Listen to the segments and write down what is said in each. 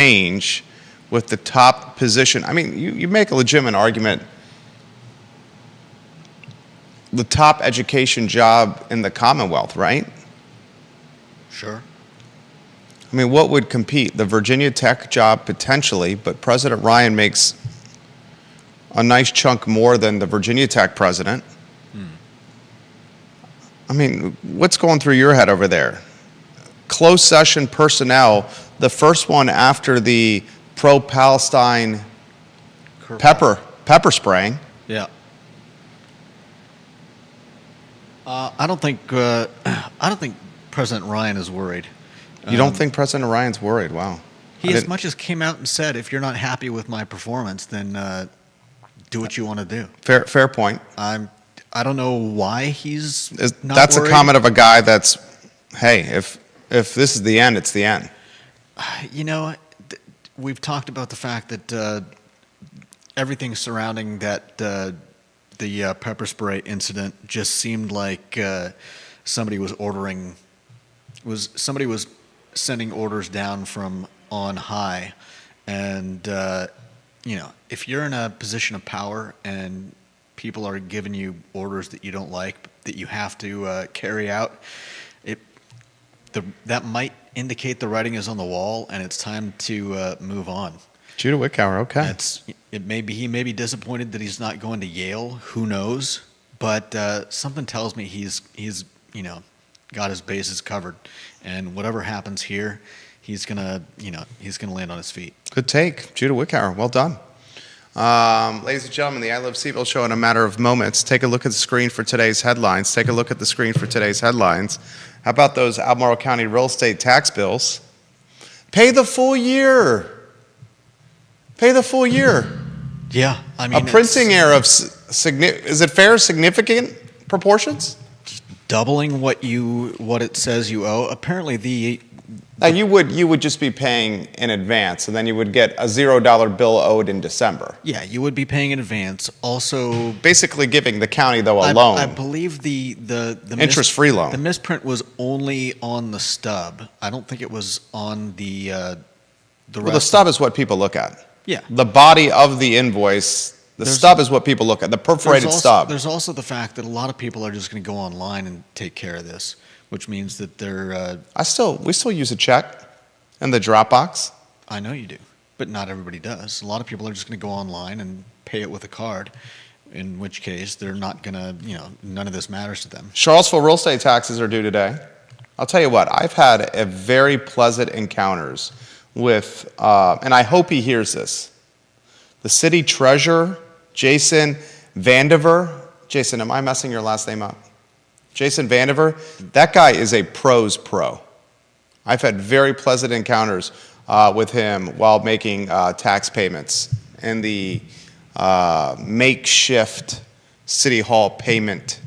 change with the top position. I mean, you make a legitimate argument. The top education job in the Commonwealth, right? Sure. I mean, what would compete? The Virginia Tech job potentially, but President Ryan makes a nice chunk more than the Virginia Tech president. I mean, what's going through your head over there? Closed session personnel, the first one after the pro-Palestine pepper spraying. Yeah. I don't think President Ryan is worried. You don't think President Ryan's worried? Wow. He as much as came out and said, if you're not happy with my performance, then do what you want to do. Fair point. I don't know why he's not That's worried. a comment of a guy that's, hey, if this is the end, it's the end. You know, we've talked about the fact that everything surrounding that the pepper spray incident just seemed like somebody was sending orders down from on high, and you know, if you're in a position of power and people are giving you orders that you don't like, that you have to carry out, that might indicate the writing is on the wall and it's time to move on. Judah Wickower, okay. He may be disappointed that he's not going to Yale. Who knows? But something tells me he's got his bases covered, and whatever happens here, he's gonna land on his feet. Good take, Judah Wickower. Well done. Ladies and gentlemen, the I Love CVille show in a matter of moments. Take a look at the screen for today's headlines. How about those Albemarle County real estate tax bills? Pay the full year. Yeah, I mean, a printing error of is it fair? Significant proportions? Doubling what it says you owe. Apparently, Now you would just be paying in advance, and then you would get a $0 bill owed in December. Yeah, you would be paying in advance. Also, basically giving the county though a loan. I believe the interest-free loan. The misprint was only on the stub. I don't think it was on the rest. Well, the stub is what people look at. Yeah. The body of the invoice. The stub is what people look at. The perforated stub. There's also the fact that a lot of people are just going to go online and take care of this, which means that they're. We still use a check in the Dropbox. I know you do, but not everybody does. A lot of people are just going to go online and pay it with a card, in which case they're not going to, none of this matters to them. Charlottesville real estate taxes are due today. I'll tell you what, I've had a very pleasant encounters with, and I hope he hears this, the city treasurer, Jason Vandiver. Jason, am I messing your last name up? Jason Vandiver, that guy is a pro's pro. I've had very pleasant encounters with him while making tax payments in the makeshift City Hall payment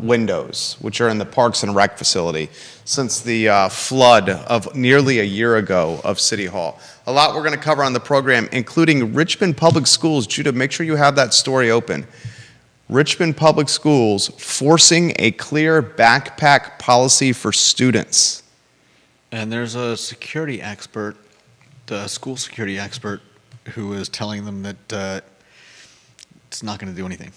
windows, which are in the Parks and Rec facility, since the flood of nearly a year ago of City Hall. A lot we're going to cover on the program, including Richmond Public Schools. Judah, make sure you have that story open. Richmond Public Schools forcing a clear backpack policy for students. And there's a security expert, the school security expert, who is telling them that it's not going to do anything.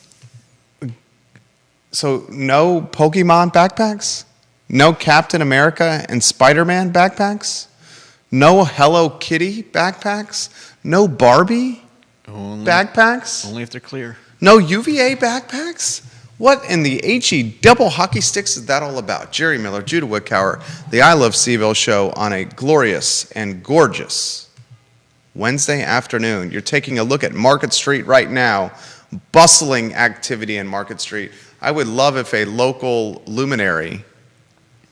So no Pokemon backpacks? No Captain America and Spider-Man backpacks? No Hello Kitty backpacks? No Barbie backpacks? Only if they're clear. No UVA backpacks? What in the HE double hockey sticks is that all about? Jerry Miller, Judah Wickower, the I Love CVille show on a glorious and gorgeous Wednesday afternoon. You're taking a look at Market Street right now. Bustling activity in Market Street. I would love if a local luminary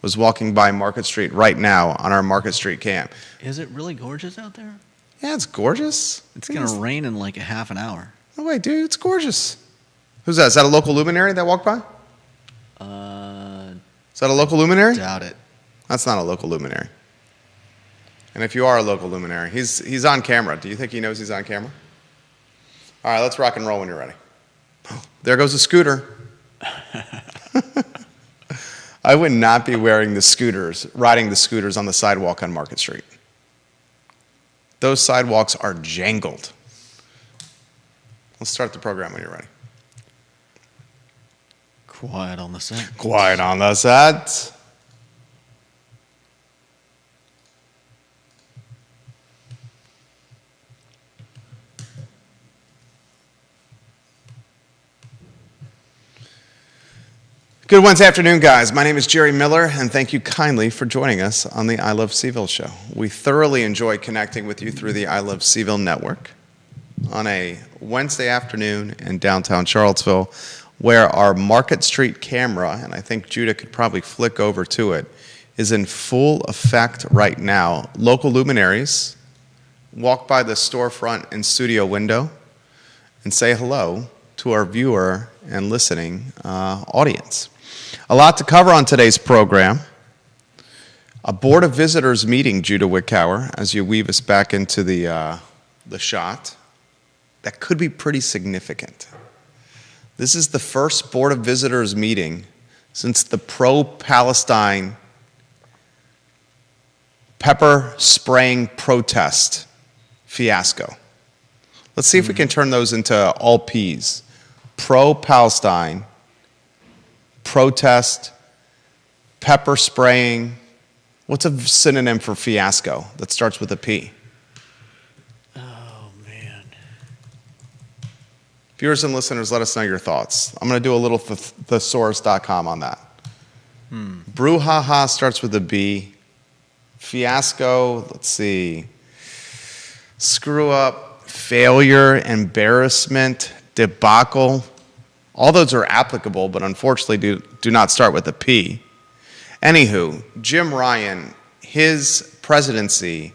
was walking by Market Street right now on our Market Street camp. Is it really gorgeous out there? Yeah, it's gorgeous. It's going to rain in like a half an hour. No way, dude, it's gorgeous. Who's that? Is that a local luminary that walked by? Is that a local luminary? Doubt it. That's not a local luminary. And if you are a local luminary, he's on camera. Do you think he knows he's on camera? All right, let's rock and roll when you're ready. There goes a scooter. I would not be riding the scooters on the sidewalk on Market Street. Those sidewalks are jangled. Let's start the program when you're ready. Quiet on the set. Quiet on the set. Good Wednesday afternoon, guys. My name is Jerry Miller, and thank you kindly for joining us on the I Love Seville show. We thoroughly enjoy connecting with you through the I Love Seville network on a Wednesday afternoon in downtown Charlottesville, where our Market Street camera, and I think Judah could probably flick over to it, is in full effect right now. Local luminaries walk by the storefront and studio window and say hello to our viewer and listening audience. A lot to cover on today's program. A Board of Visitors meeting, Judah Wickower, as you weave us back into the shot, that could be pretty significant. This is the first Board of Visitors meeting since the pro-Palestine pepper spraying protest fiasco. Let's see if we can turn those into all P's. Pro-Palestine protest, pepper spraying. What's a synonym for fiasco that starts with a P? Oh, man. Viewers and listeners, let us know your thoughts. I'm going to do a little thesaurus.com on that. Brouhaha starts with a B. Fiasco, let's see. Screw up, failure, embarrassment, debacle. All those are applicable, but unfortunately do not start with a P. Anywho, Jim Ryan, his presidency,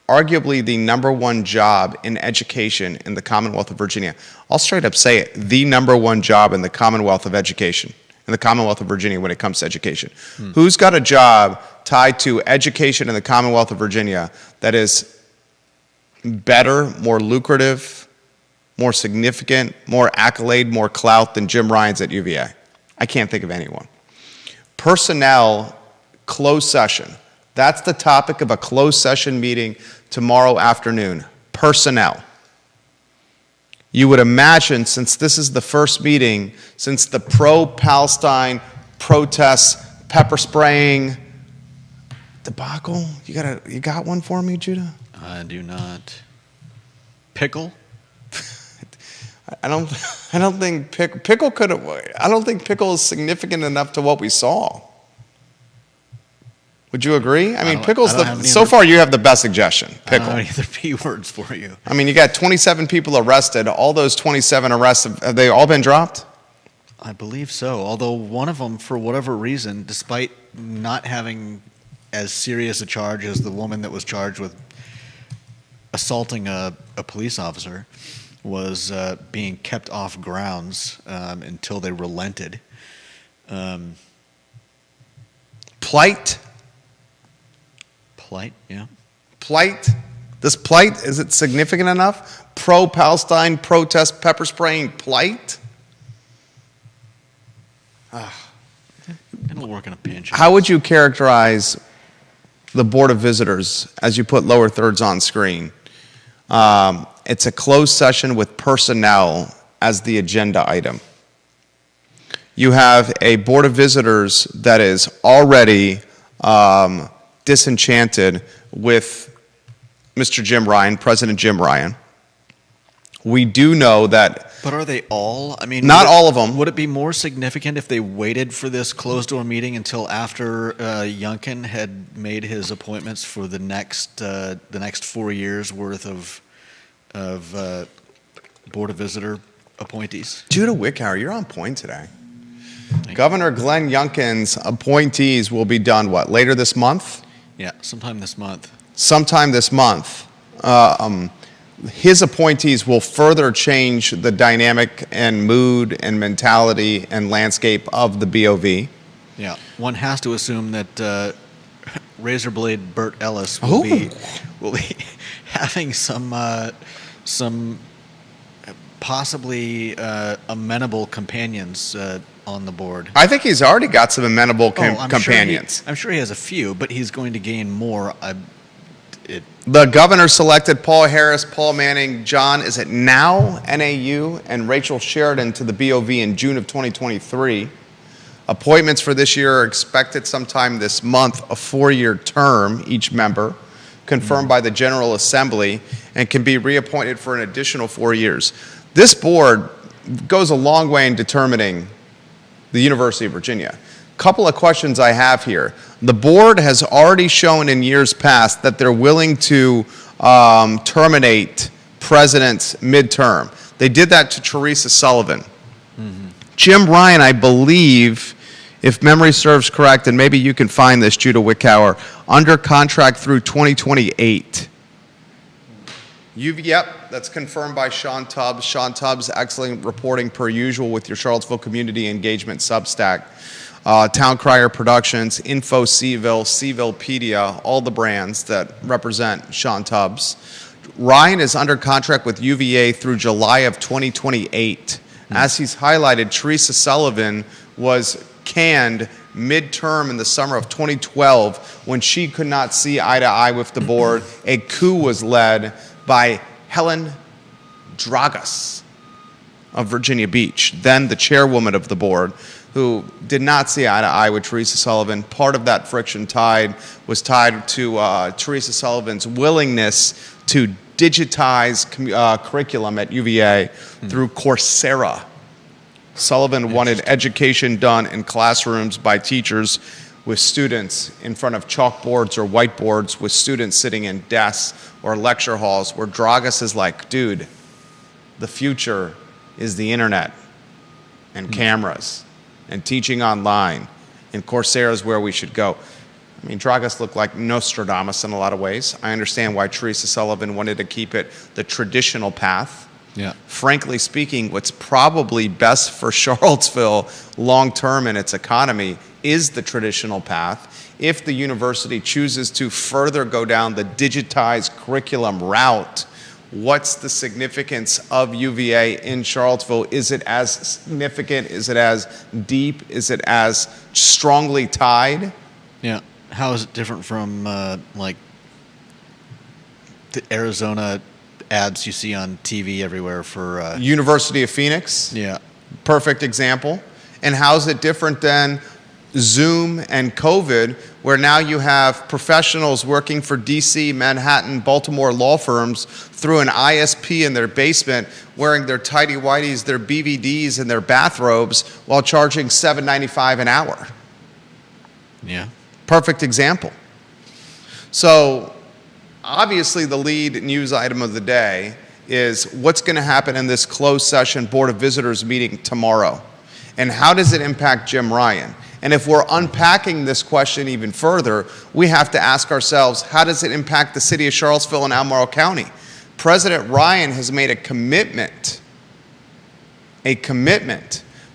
arguably the number one job in education in the Commonwealth of Virginia. I'll straight up say it, the number one job in the Commonwealth of Education, in the Commonwealth of Virginia when it comes to education. Who's got a job tied to education in the Commonwealth of Virginia that is better, more lucrative, more significant, more accolade, more clout than Jim Ryan's at UVA? I can't think of anyone. Personnel closed session. That's the topic of a closed session meeting tomorrow afternoon. Personnel. You would imagine, since this is the first meeting, since the pro-Palestine protests, pepper spraying debacle, you got one for me, Judah? I do not. Pickle? I don't think pickle could have. I don't think pickle is significant enough to what we saw. Would you agree? I mean, pickle's so far you have the best suggestion. Pickle. I don't have any other P words for you. I mean, you got 27 people arrested. All those 27 arrests, have they all been dropped? I believe so. Although one of them, for whatever reason, despite not having as serious a charge as the woman that was charged with assaulting a police officer, was being kept off grounds until they relented. Plight? Plight, yeah. Plight? This plight, is it significant enough? Pro-Palestine protest pepper spraying plight? It'll work in a pinch. How would you characterize the Board of Visitors as you put lower thirds on screen? It's a closed session with personnel as the agenda item. You have a Board of Visitors that is already disenchanted with Mr. Jim Ryan, President Jim Ryan. We do know that... But are they all? I mean, not all of them. Would it be more significant if they waited for this closed-door meeting until after Youngkin had made his appointments for the next 4 years worth of Board of Visitor appointees? Judah Wickower, you're on point today. Governor Glenn Youngkin's appointees will be done, what, later this month? Yeah, sometime this month. Sometime this month. His appointees will further change the dynamic and mood and mentality and landscape of the BOV. Yeah, one has to assume that Razorblade Burt Ellis will be having some possibly amenable companions on the board. I think he's already got some amenable companions. I'm sure he has a few, but he's going to gain more. The governor selected Paul Harris, Paul Manning, John, is it now, NAU, and Rachel Sheridan to the BOV in June of 2023. Appointments for this year are expected sometime this month, a 4-year term, each member, confirmed by the General Assembly, and can be reappointed for an additional 4 years. This board goes a long way in determining the University of Virginia. Couple of questions I have here. The board has already shown in years past that they're willing to terminate presidents midterm. They did that to Teresa Sullivan. Mm-hmm. Jim Ryan, I believe, if memory serves correct, and maybe you can find this, Judah Wickower, under contract through 2028. Yep, that's confirmed by Sean Tubbs. Sean Tubbs, excellent reporting per usual with your Charlottesville Community Engagement Substack. Town Crier Productions, Info Seville, Sevillepedia, all the brands that represent Sean Tubbs. Ryan is under contract with UVA through July of 2028. As he's highlighted, Teresa Sullivan was canned midterm in the summer of 2012 when she could not see eye to eye with the board. A coup was led by Helen Dragas of Virginia Beach, then the chairwoman of the board, who did not see eye to eye with Teresa Sullivan. Part of that friction was tied to Teresa Sullivan's willingness to digitize curriculum at UVA through Coursera. Sullivan wanted education done in classrooms by teachers with students in front of chalkboards or whiteboards, with students sitting in desks or lecture halls, where Dragas is like, dude, the future is the internet and cameras and teaching online, and Coursera is where we should go. I mean, Dragas looked like Nostradamus in a lot of ways. I understand why Teresa Sullivan wanted to keep it the traditional path. Yeah. Frankly speaking, what's probably best for Charlottesville long-term in its economy is the traditional path. If the university chooses to further go down the digitized curriculum route, what's the significance of UVA in Charlottesville? Is it as significant? Is it as deep? Is it as strongly tied? Yeah. How is it different from like the Arizona ads you see on TV everywhere for University of Phoenix? Yeah. Perfect example. And how is it different than Zoom and COVID, where now you have professionals working for DC, Manhattan, Baltimore law firms through an ISP in their basement, wearing their tighty-whities, their BVDs, and their bathrobes while charging $7.95 an hour? Yeah. Perfect example. So obviously the lead news item of the day is what's going to happen in this closed session Board of Visitors meeting tomorrow, and how does it impact Jim Ryan? And if we're unpacking this question even further, we have to ask ourselves, how does it impact the city of Charlottesville and Albemarle County? President Ryan has made a commitment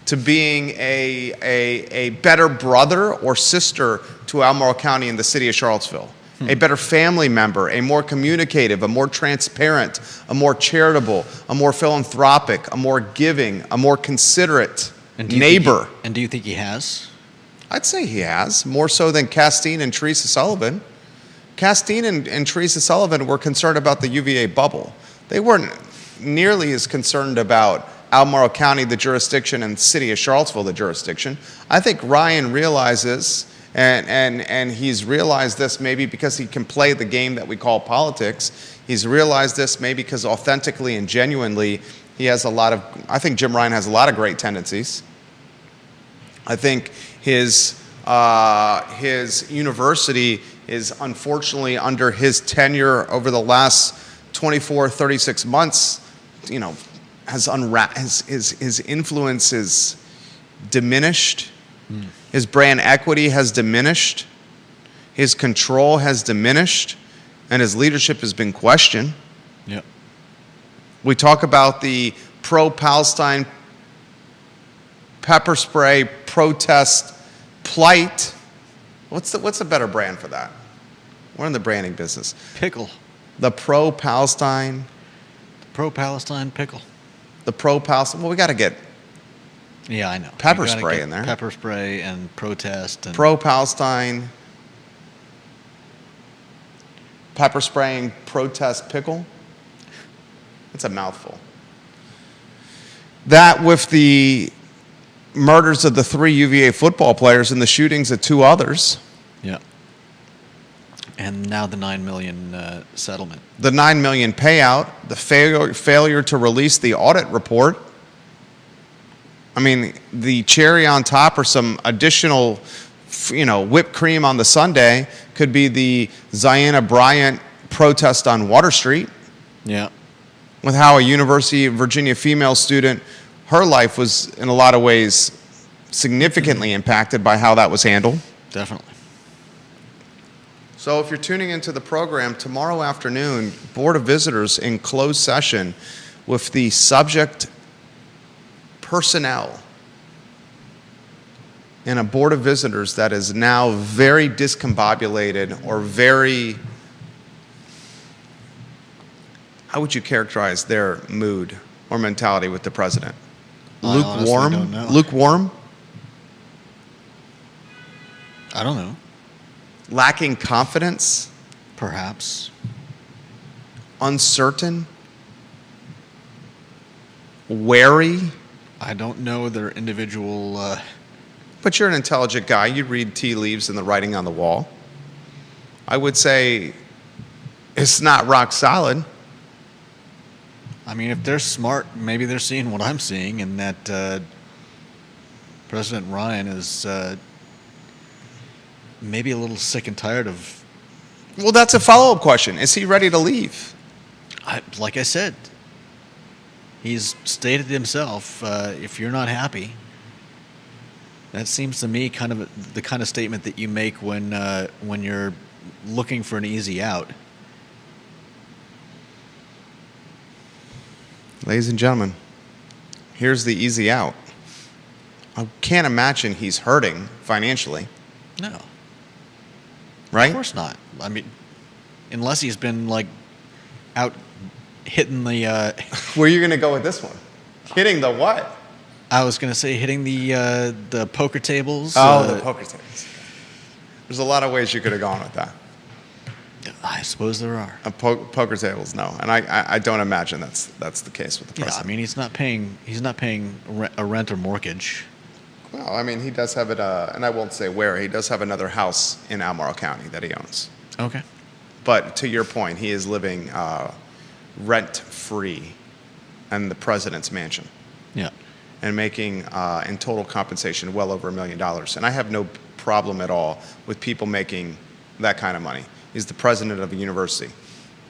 to being a better brother or sister to Albemarle County and the city of Charlottesville. A better family member, a more communicative, a more transparent, a more charitable, a more philanthropic, a more giving, a more considerate neighbor. And do you think he has? I'd say he has, more so than Castine and Teresa Sullivan. Castine and Teresa Sullivan were concerned about the UVA bubble. They weren't nearly as concerned about Albemarle County, the jurisdiction, and the city of Charlottesville, the jurisdiction. I think Ryan realizes, and he's realized this maybe because he can play the game that we call politics. He's realized this maybe because authentically and genuinely he has I think Jim Ryan has a lot of great tendencies. I think his university is unfortunately under his tenure over the last 24, 36 months, his influence is diminished. His brand equity has diminished. His control has diminished. And his leadership has been questioned. Yep. We talk about the pro-Palestine pepper spray protest plight. What's a better brand for that? We're in the branding business. Pickle. The pro-Palestine. Pro-Palestine pickle. The pro-Palestine. Well, we got to get Yeah, I know. Pepper spray in there. Pepper spray and protest. And Pro-Palestine. pepper spraying protest pickle. It's a mouthful. That with the murders of the 3 UVA football players and the shootings of 2 others. Yeah. And now the $9 million settlement. The $9 million payout, the failure to release the audit report. I mean, the cherry on top or some additional, whipped cream on the sundae could be the Ziana Bryant protest on Water Street. Yeah. With how a University of Virginia female student, her life was in a lot of ways significantly impacted by how that was handled. Definitely. So if you're tuning into the program tomorrow afternoon, Board of Visitors in closed session with the subject personnel in a Board of Visitors that is now very discombobulated or very, how would you characterize their mood or mentality with the president? I honestly don't know. Lukewarm? I don't know. Lacking confidence? Perhaps. Uncertain? Wary? I don't know their individual. But you're an intelligent guy. You read tea leaves and the writing on the wall. I would say it's not rock solid. I mean, if they're smart, maybe they're seeing what I'm seeing, and that President Ryan is maybe a little sick and tired of. Well, that's a follow-up question. Is he ready to leave? Like I said, he's stated himself, if you're not happy, that seems to me kind of the kind of statement that you make when you're looking for an easy out. Ladies and gentlemen, here's the easy out. I can't imagine he's hurting financially, No, right? of course not. I mean, unless he's been like out hitting the. Where are you going to go with this one? Hitting the what? I was going to say hitting the poker tables. The poker tables. There's a lot of ways you could have gone with that. I suppose there are. Poker tables, no, and I don't imagine that's the case with the Yeah, president. I mean he's not paying a rent or mortgage. Well, I mean he does have it, and I won't say where. He does have another house in Albemarle County that he owns. Okay. But to your point, he is living rent-free in the president's mansion Yeah. and making in total compensation well over $1 million. And I have no problem at all with people making that kind of money. He's the president of a university,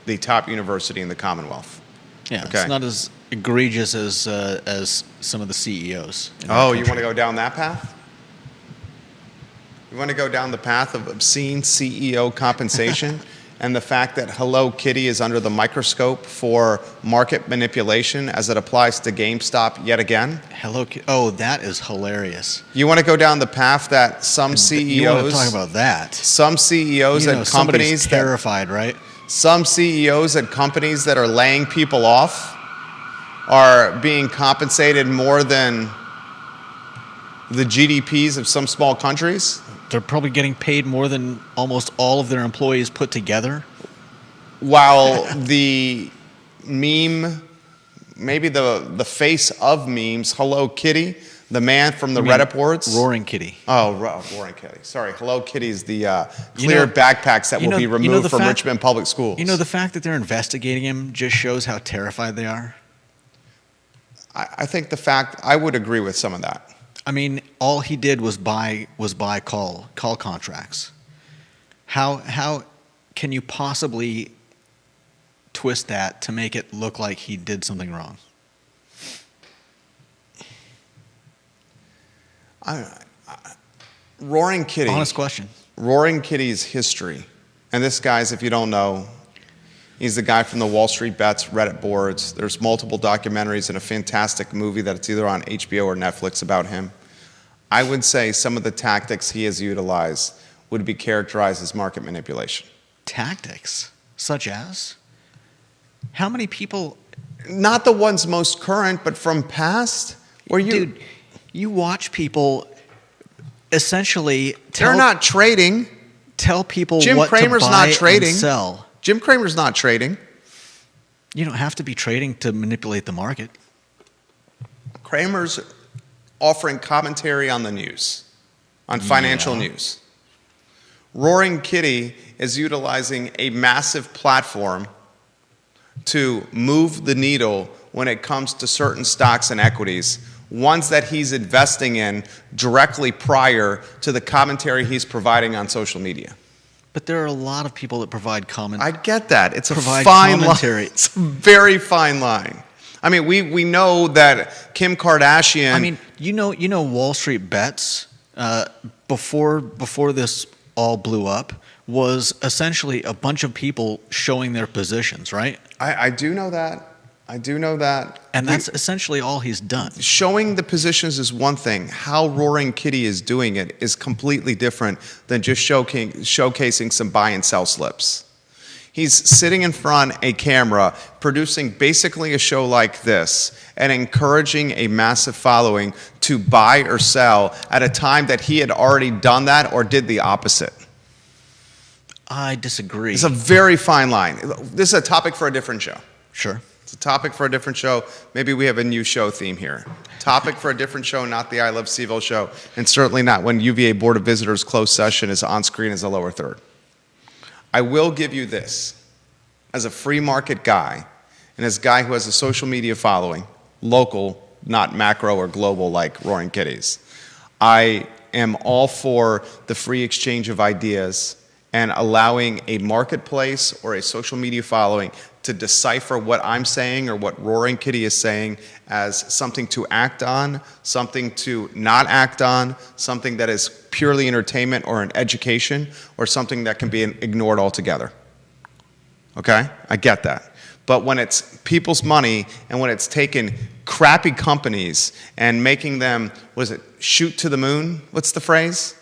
the top university in the Commonwealth. Yeah. Okay. It's not as egregious as some of the CEOs. in our Oh, you country. want to go down that path? You want to go down the path of obscene CEO compensation and the fact that Hello Kitty is under the microscope for market manipulation as it applies to GameStop yet again? Oh, that is hilarious. You want to go down the path that some You want to CEOs, talk about that? some CEOs You know, at somebody's companies that terrified, right? some CEOs at companies that are laying people off are being compensated more than the GDPs of some small countries? They're probably getting paid more than almost all of their employees put together. While the meme, maybe the face of memes, Hello Kitty, the man from the You mean Reddit boards. Roaring Kitty. Oh, Roaring Kitty. Sorry, Hello Kitty's the clear backpacks that will be removed from Richmond Public Schools. You know, the fact that they're investigating him just shows how terrified they are. I think the fact, I would agree with some of that. I mean, all he did was buy call contracts. How can you possibly twist that to make it look like he did something wrong? Roaring Kitty. Honest question. Roaring Kitty's history, and this guy's, if you don't know, he's the guy from the Wall Street Bets Reddit boards. There's multiple documentaries and a fantastic movie that it's either on HBO or Netflix about him. I would say some of the tactics he has utilized would be characterized as market manipulation. Tactics, such as? How many people... Not the ones most current, but from past, where you... Dude, you watch people essentially they're not trading. tell people Jim what Cramer's to buy not trading. and sell. Jim Cramer's not trading. You don't have to be trading to manipulate the market. Cramer's offering commentary on the news, on financial news. Roaring Kitty is utilizing a massive platform to move the needle when it comes to certain stocks and equities, ones that he's investing in directly prior to the commentary he's providing on social media. But there are a lot of people that provide I get that. It's a provide fine commentary. line. It's a very fine line. I mean, we know that Kim Kardashian. I mean, you know, Wall Street Bets before this all blew up was essentially a bunch of people showing their positions, right? I do know that. I do know that. And that's essentially all he's done. Showing the positions is one thing. How Roaring Kitty is doing it is completely different than just showcasing some buy and sell slips. He's sitting in front of a camera, producing basically a show like this, and encouraging a massive following to buy or sell at a time that he had already done that or did the opposite. I disagree. It's a very fine line. This is a topic for a different show. Sure. It's a topic for a different show. Maybe we have a new show theme here. Topic for a different show, not the I Love CVille show, and certainly not when UVA Board of Visitors closed session is on screen as a lower third. I will give you this. As a free market guy, and as a guy who has a social media following, local, not macro or global like Roaring Kitties, I am all for the free exchange of ideas and allowing a marketplace or a social media following to decipher what I'm saying or what Roaring Kitty is saying as something to act on, something to not act on, something that is purely entertainment or an education, or something that can be ignored altogether. Okay? I get that. But when it's people's money and when it's taken crappy companies and making them, shoot to the moon? What's the phrase?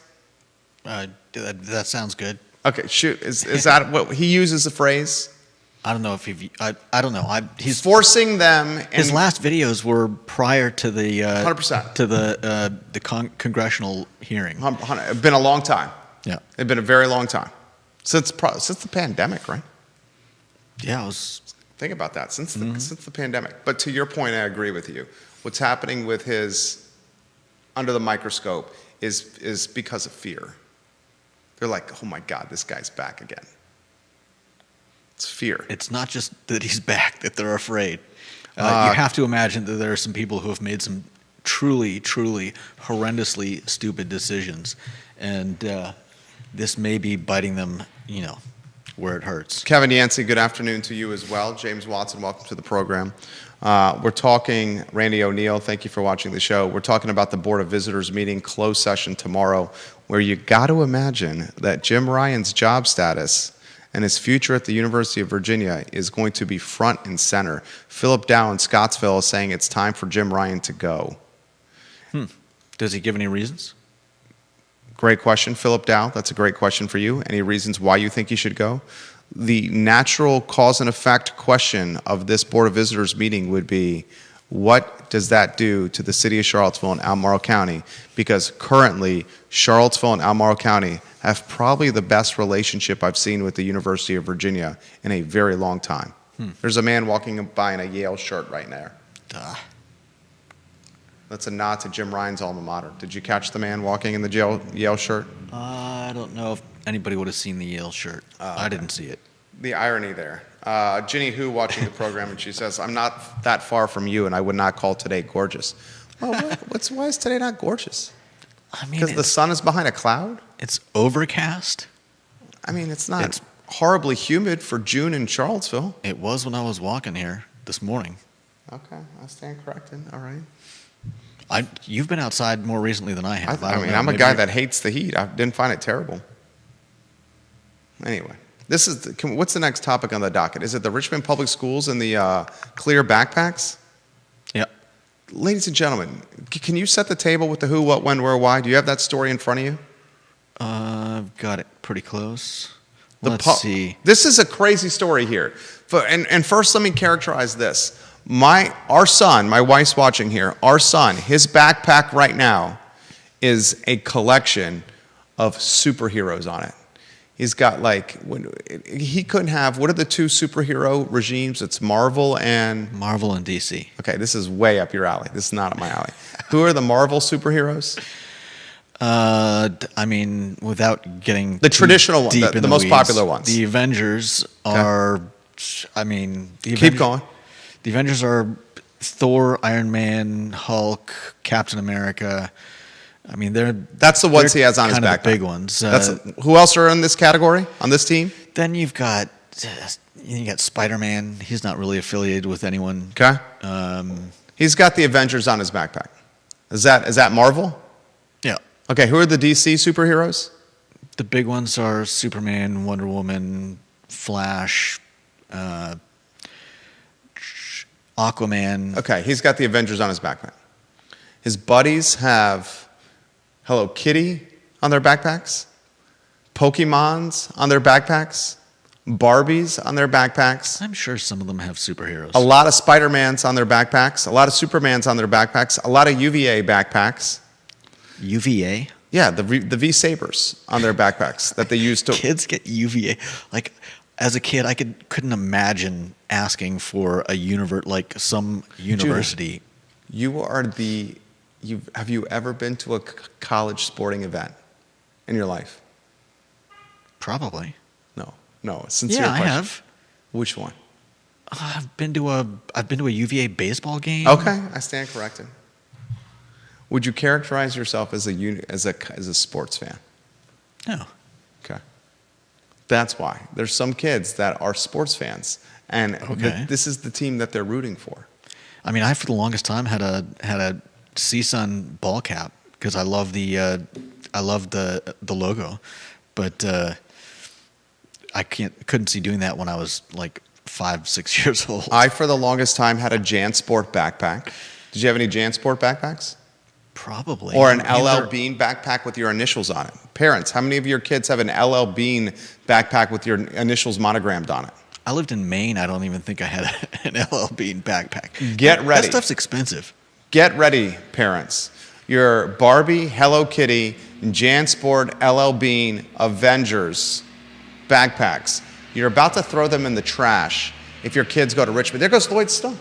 That sounds good. Okay, shoot. Is that what he uses the phrase? I don't know if I don't know. He's forcing them. His last videos were prior to the 100% to the congressional hearing. It's been a long time. Yeah, it's been a very long time since the pandemic, right? Yeah, think about that since the pandemic. But to your point, I agree with you. What's happening with his under the microscope is because of fear. They're like, oh my God, this guy's back again. It's fear. It's not just that he's back, that they're afraid. You have to imagine that there are some people who have made some truly, truly horrendously stupid decisions. And this may be biting them, where it hurts. Kevin Yancey, good afternoon to you as well. James Watson, welcome to the program. We're talking, Randy O'Neill, thank you for watching the show. We're talking about the Board of Visitors meeting, closed session tomorrow, where you got to imagine that Jim Ryan's job status and his future at the University of Virginia is going to be front and center. Philip Dow in Scottsville is saying it's time for Jim Ryan to go. Does he give any reasons? Great question, Philip Dow. That's a great question for you. Any reasons why you think he should go? The natural cause and effect question of this Board of Visitors meeting would be, what does that do to the city of Charlottesville and Albemarle County? Because currently, Charlottesville and Albemarle County have probably the best relationship I've seen with the University of Virginia in a very long time. There's a man walking by in a Yale shirt right now. That's a nod to Jim Ryan's alma mater. Did you catch the man walking in the Yale shirt? I don't know if anybody would have seen the Yale shirt. I didn't see it. The irony there. Ginny Hu watching the program, and she says, I'm not that far from you, and I would not call today gorgeous. Well, why is today not gorgeous? I mean, because the sun is behind a cloud? It's overcast. I mean, it's not horribly humid for June in Charlottesville. It was when I was walking here this morning. Okay, I stand corrected. All right. You've been outside more recently than I have. I mean, I'm a guy that hates the heat. I didn't find it terrible. Anyway, what's the next topic on the docket? Is it the Richmond Public Schools and the clear backpacks? Yeah. Ladies and gentlemen, can you set the table with the who, what, when, where, why? Do you have that story in front of you? I've got it pretty close. Let's see. This is a crazy story here. And first, let me characterize this. Our son, my wife's watching here, our son, his backpack right now is a collection of superheroes on it. He's got he couldn't have. What are the two superhero regimes? It's Marvel and DC. Okay, this is way up your alley. This is not up my alley. Who are the Marvel superheroes? I mean, without getting the traditional ones, deep in the most weeds, popular ones. The Avengers are. I mean, keep going. The Avengers are Thor, Iron Man, Hulk, Captain America. I mean, that's the ones he has on his backpack. Big ones. Who else are in this category on this team? Then you got Spider-Man. He's not really affiliated with anyone. Okay. He's got the Avengers on his backpack. Is that Marvel? Yeah. Okay. Who are the DC superheroes? The big ones are Superman, Wonder Woman, Flash, Aquaman. Okay. He's got the Avengers on his backpack. His buddies have Hello Kitty on their backpacks, Pokemons on their backpacks, Barbies on their backpacks. I'm sure some of them have superheroes. A lot of Spider-Mans on their backpacks, a lot of Supermans on their backpacks, a lot of UVA backpacks. UVA? Yeah, the V-Sabers on their backpacks that they use to... Kids get UVA. Like, as a kid, I couldn't imagine asking for some university. Judah, have you ever been to a college sporting event in your life? Probably. No. Sincere question. I have. Which one? I've been to a UVA baseball game. Okay, I stand corrected. Would you characterize yourself as a sports fan? No. Okay. That's why there's some kids that are sports fans, and this is the team that they're rooting for. I mean, I for the longest time had a CSUN ball cap because I love the logo, but I couldn't see doing that when I was like 5-6 years old. I for the longest time had a JanSport backpack. Did you have any JanSport backpacks? Probably. Or an LL Bean backpack with your initials on it. Parents, how many of your kids have an LL Bean backpack with your initials monogrammed on it? I lived in Maine. I don't even think I had an LL Bean backpack. Get ready. That stuff's expensive. Get ready, parents. Your Barbie, Hello Kitty, JanSport, LL Bean, Avengers backpacks. You're about to throw them in the trash if your kids go to Richmond. There goes Lloyd Stunk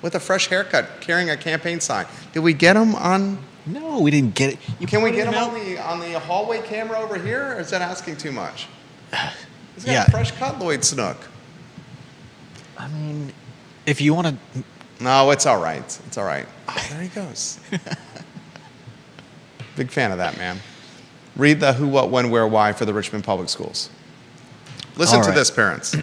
with a fresh haircut, carrying a campaign sign. Did we get him on? No, we didn't get it. Can we get him on the hallway camera over here, or is that asking too much? He's got a fresh cut, Lloyd Snook. I mean, if you want to... No, it's all right. It's all right. Oh, there he goes. Big fan of that, man. Read the who, what, when, where, why for the Richmond Public Schools. Listen to this, parents.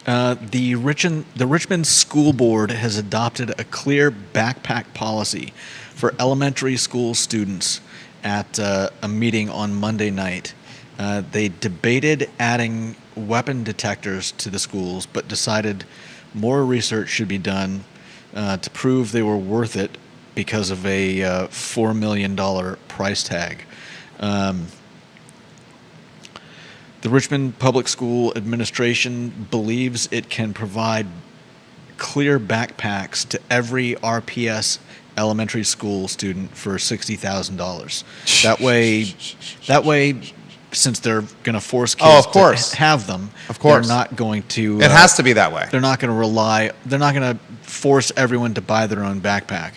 The Richmond School Board has adopted a clear backpack policy for elementary school students at a meeting on Monday night. They debated adding weapon detectors to the schools, but decided more research should be done to prove they were worth it because of a $4 million price tag. The Richmond Public School Administration believes it can provide clear backpacks to every RPS elementary school student for $60,000. That way, since they're going to force kids to have them, they're not going to... It has to be that way. They're not going to they're not going to force everyone to buy their own backpack.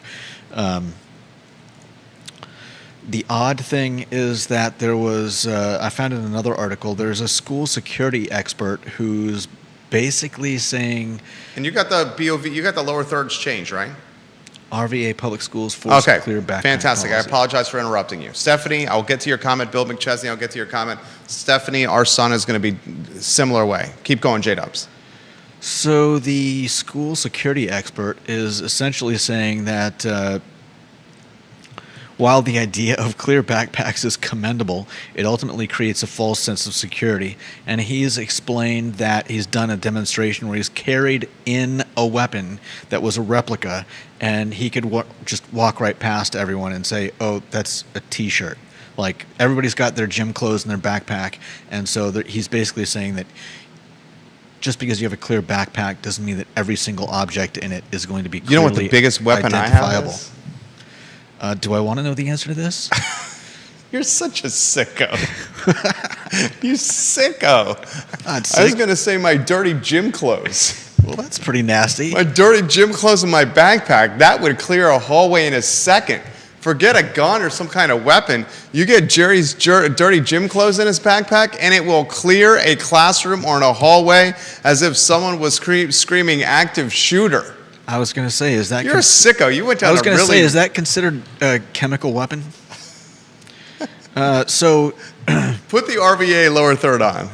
The odd thing is that there was, I found in another article, there's a school security expert who's basically saying... And you got the BOV, you got the lower thirds change, right? RVA Public Schools force clear backpack fantastic. policy. I apologize for interrupting you. Stephanie, I'll get to your comment. Bill McChesney, I'll get to your comment. Stephanie, our son is going to be similar way. Keep going, J-Dubs. So the school security expert is essentially saying that... while the idea of clear backpacks is commendable, it ultimately creates a false sense of security. And he's explained that he's done a demonstration where he's carried in a weapon that was a replica, and he could just walk right past everyone and say, oh, that's a T-shirt. Like, everybody's got their gym clothes in their backpack, and so he's basically saying that just because you have a clear backpack doesn't mean that every single object in it is going to be clearly identifiable. You know what the biggest weapon I have is? Do I want to know the answer to this? You're such a sicko. You sicko. Not I was sick. going to say my dirty gym clothes. Well, that's pretty nasty. My dirty gym clothes in my backpack, that would clear a hallway in a second. Forget a gun or some kind of weapon. You get Jerry's dirty gym clothes in his backpack, and it will clear a classroom or in a hallway as if someone was screaming active shooter. I was going to say, is that... You're a sicko. You went down I was a going to really... say, is that considered a chemical weapon? So... Put the RVA lower third on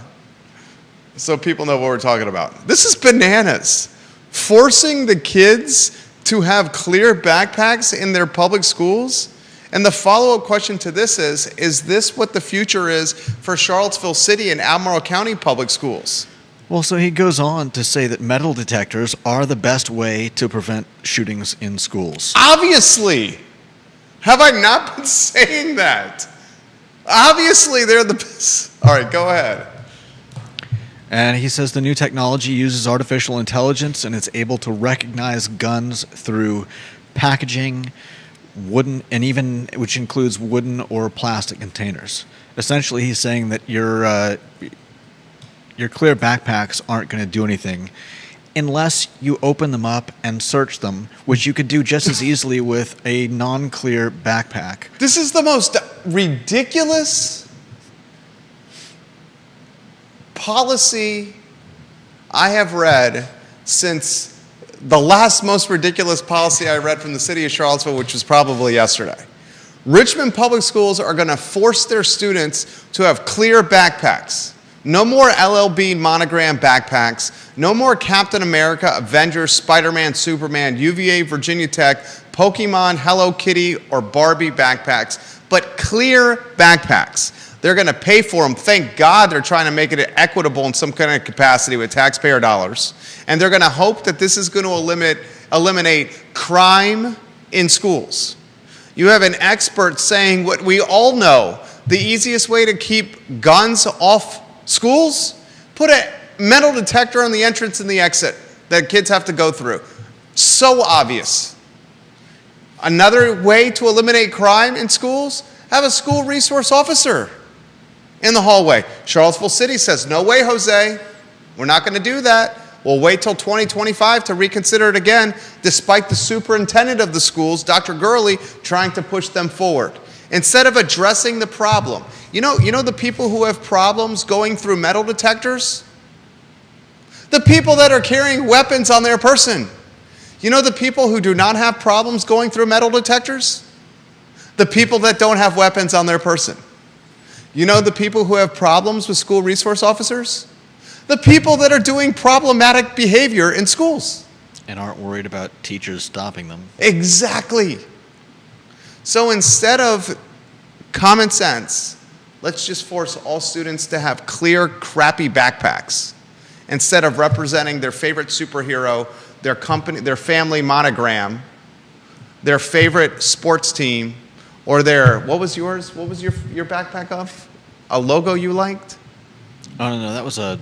so people know what we're talking about. This is bananas. Forcing the kids to have clear backpacks in their public schools? And the follow-up question to this is this what the future is for Charlottesville City and Albemarle County public schools? Well, so he goes on to say that metal detectors are the best way to prevent shootings in schools. Obviously. Have I not been saying that? Obviously, they're the best. All right, go ahead. And he says the new technology uses artificial intelligence and it's able to recognize guns through packaging, wooden, and even which includes wooden or plastic containers. Essentially, he's saying that your clear backpacks aren't going to do anything unless you open them up and search them, which you could do just as easily with a non-clear backpack. This is the most ridiculous policy I have read since the last most ridiculous policy I read from the city of Charlottesville, which was probably yesterday. Richmond Public Schools are going to force their students to have clear backpacks. No more LLB monogram backpacks. No more Captain America, Avengers, Spider-Man, Superman, UVA, Virginia Tech, Pokemon, Hello Kitty, or Barbie backpacks, but clear backpacks. They're going to pay for them. Thank God they're trying to make it equitable in some kind of capacity with taxpayer dollars. And they're going to hope that this is going to eliminate crime in schools. You have an expert saying what we all know, the easiest way to keep guns off schools? Put a metal detector on the entrance and the exit that kids have to go through. So obvious. Another way to eliminate crime in schools? Have a school resource officer in the hallway. Charlottesville City says, no way, Jose. We're not going to do that. We'll wait till 2025 to reconsider it again, despite the superintendent of the schools, Dr. Gurley, trying to push them forward. Instead of addressing the problem. You know the people who have problems going through metal detectors? The people that are carrying weapons on their person. You know the people who do not have problems going through metal detectors? The people that don't have weapons on their person. You know the people who have problems with school resource officers? The people that are doing problematic behavior in schools. And aren't worried about teachers stopping them. Exactly. So instead of common sense, let's just force all students to have clear, crappy backpacks instead of representing their favorite superhero, their company, their family monogram, their favorite sports team, or their, what was yours? What was your backpack of? A logo you liked? Oh, no, that was a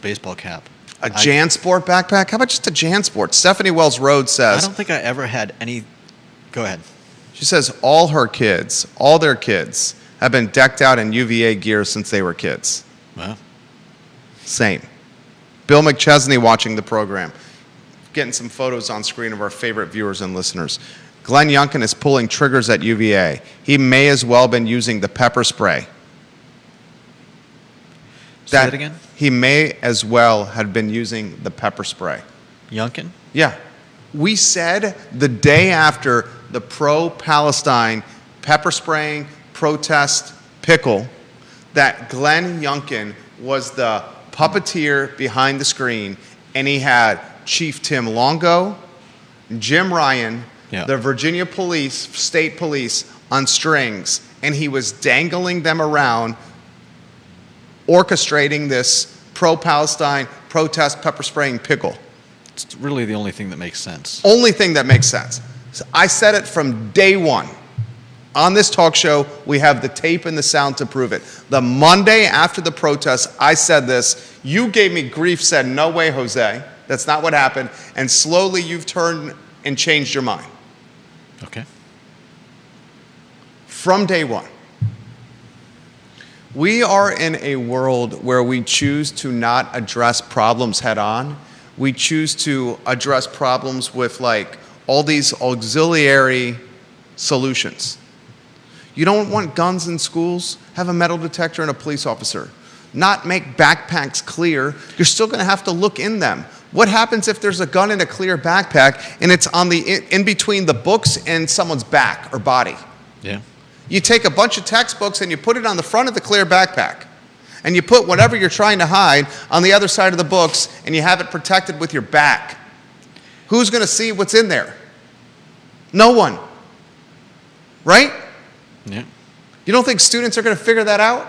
baseball cap. A JanSport backpack? How about just a JanSport? Stephanie Wells Rhodes I says, don't think I ever had any... Go ahead. she says all their kids, have been decked out in UVA gear since they were kids. Well, Same. Bill McChesney watching the program. Getting some photos on screen of our favorite viewers and listeners. Glenn Youngkin is pulling triggers at UVA. He may as well have been using the pepper spray. say that again? He may as well have been using the pepper spray. Youngkin? Yeah. We said the day after the pro-Palestine pepper spraying protest pickle that Glenn Youngkin was the puppeteer behind the screen, and he had Chief Tim Longo, Jim Ryan, the Virginia police, state police, on strings, and he was dangling them around, orchestrating this pro-Palestine protest pepper spraying pickle. It's really the only thing that makes sense. Only thing that makes sense. So I said it from day one. On this talk show, we have the tape and the sound to prove it. The Monday after the protest, I said this. You gave me grief, said, no way, Jose. That's not what happened. And slowly you've turned and changed your mind. Okay. From day one. We are in a world where we choose to not address problems head on. We choose to address problems with like all these auxiliary solutions. You don't want guns in schools? Have a metal detector and a police officer. Not make backpacks clear. You're still going to have to look in them. What happens if there's a gun in a clear backpack and it's on the in between the books and someone's back or body? Yeah. You take a bunch of textbooks and you put it on the front of the clear backpack. And you put whatever you're trying to hide on the other side of the books and you have it protected with your back. Who's going to see what's in there? No one. Right? Yeah. You don't think students are going to figure that out?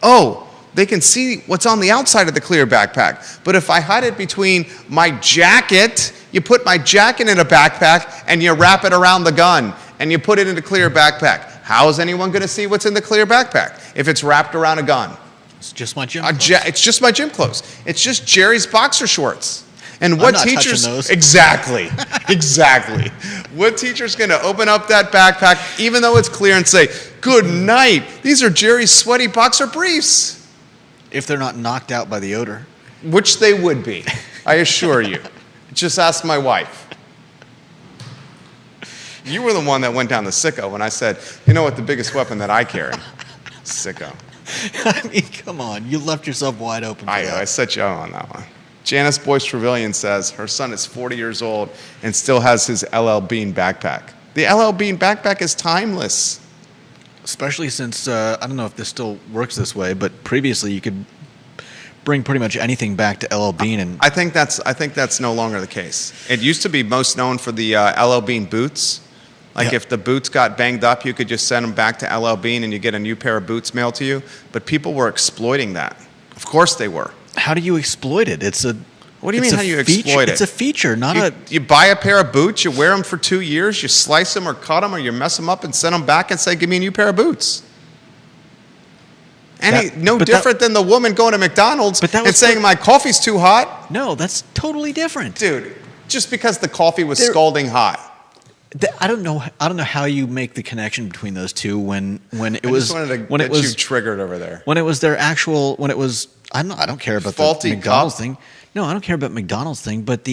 Oh, they can see what's on the outside of the clear backpack. But if I hide it between my jacket, you put my jacket in a backpack and you wrap it around the gun and you put it in a clear backpack. How is anyone going to see what's in the clear backpack if it's wrapped around a gun? It's just my gym clothes. It's just my gym clothes. It's just Jerry's boxer shorts. And what I'm not teachers touching those. Exactly. Exactly. What teacher's going to open up that backpack even though it's clear and say, "Good night. These are Jerry's sweaty boxer briefs." If they're not knocked out by the odor. Which they would be. I assure you. Just ask my wife. You were the one that went down the sicko when I said, "You know what the biggest weapon that I carry?" Sicko. I mean, come on. You left yourself wide open for I know, that. I set you up on that one. Janice Boyce Trevelyan says her son is 40 years old and still has his LL Bean backpack. The LL Bean backpack is timeless. Especially since, I don't know if this still works this way, but previously you could bring pretty much anything back to LL Bean. And I think that's no longer the case. It used to be most known for the LL Bean boots. Like Yeah. if the boots got banged up, you could just send them back to LL Bean and you get a new pair of boots mailed to you. But people were exploiting that. Of course they were. how do you exploit it? It's a What do you it's mean a how you feature- exploit it? It's a feature, not a... You buy a pair of boots, you wear them for 2 years, you slice them or cut them or you mess them up and send them back and say, "Give me a new pair of boots." No but different than the woman going to McDonald's But that and was saying, "My coffee's too hot." No, that's totally different. Dude, just because the coffee was There- scalding hot. I don't know how you make the connection between those two when it I was just wanted to when get it was you triggered over there. when it was their actual when it was I don't care about Faulty the McDonald's cup? thing. No, I don't care about McDonald's thing, but